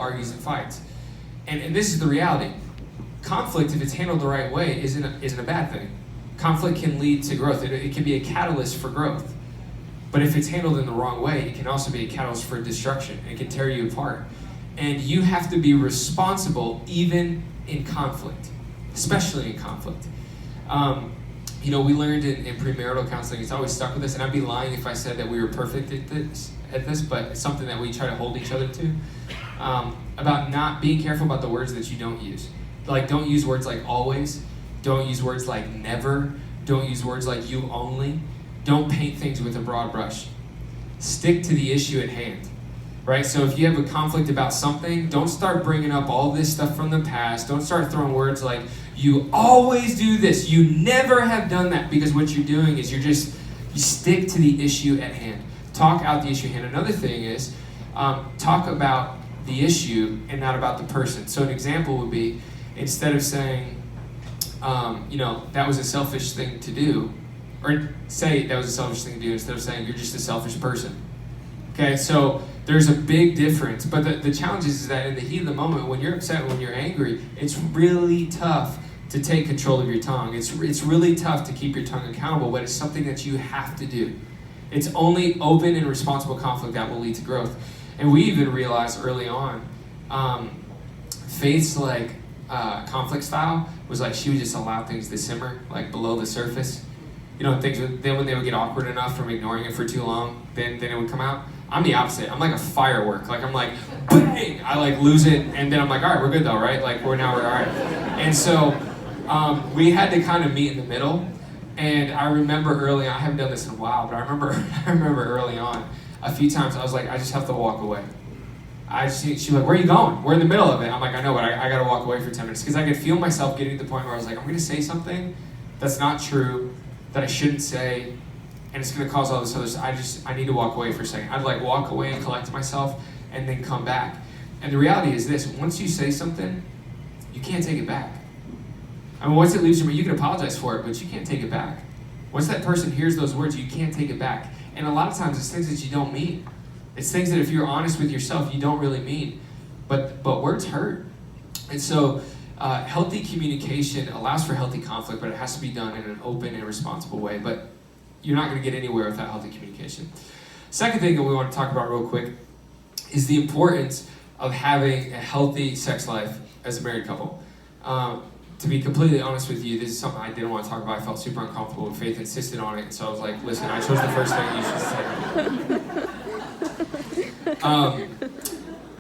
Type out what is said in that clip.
argues and fights. And this is the reality. Conflict, if it's handled the right way, isn't a bad thing. Conflict can lead to growth. It can be a catalyst for growth. But if it's handled in the wrong way, it can also be a catalyst for destruction. It can tear you apart. And you have to be responsible even in conflict, especially in conflict. We learned in premarital counseling, it's always stuck with us, and I'd be lying if I said that we were perfect at this, but it's something that we try to hold each other to, about not being careful about the words that you don't use. Like, don't use words like always, don't use words like never, don't use words like you only, don't paint things with a broad brush. Stick to the issue at hand, right? So if you have a conflict about something, don't start bringing up all this stuff from the past, don't start throwing words like, you always do this, you never have done that, because what you're doing is you stick to the issue at hand. Talk out the issue at hand. Another thing is, talk about the issue and not about the person. So an example would be, instead of saying, that was a selfish thing to do, or say that was a selfish thing to do, instead of saying you're just a selfish person. Okay, so there's a big difference. But the challenge is that in the heat of the moment, when you're upset, when you're angry, it's really tough to take control of your tongue. It's really tough to keep your tongue accountable, but it's something that you have to do. It's only open and responsible conflict that will lead to growth. And we even realized early on, Faith's conflict style was like she would just allow things to simmer, like below the surface. Then when they would get awkward enough from ignoring it for too long, then it would come out. I'm the opposite. I'm like a firework. I'm like, bang! I lose it, and then I'm like, all right, we're good though, right? We're all right. And so we had to kind of meet in the middle. And I remember early on, I haven't done this in a while, but I remember early on, a few times I was like, I just have to walk away. She was like, where are you going? We're in the middle of it. I'm like, I know, but I got to walk away for 10 minutes. Because I could feel myself getting to the point where I was like, I'm going to say something that's not true, that I shouldn't say, and it's going to cause all this other stuff. I need to walk away for a second. I'd walk away and collect myself and then come back. And the reality is this, once you say something, you can't take it back. I mean, once it leaves you can apologize for it, but you can't take it back. Once that person hears those words, you can't take it back. And a lot of times it's things that you don't mean. It's things that if you're honest with yourself, you don't really mean. But words hurt. And so healthy communication allows for healthy conflict, but it has to be done in an open and responsible way. But you're not going to get anywhere without healthy communication. Second thing that we want to talk about real quick is the importance of having a healthy sex life as a married couple. To be completely honest with you, this is something I didn't want to talk about. I felt super uncomfortable, and Faith insisted on it, and so I was like, listen, I chose the first thing you should say.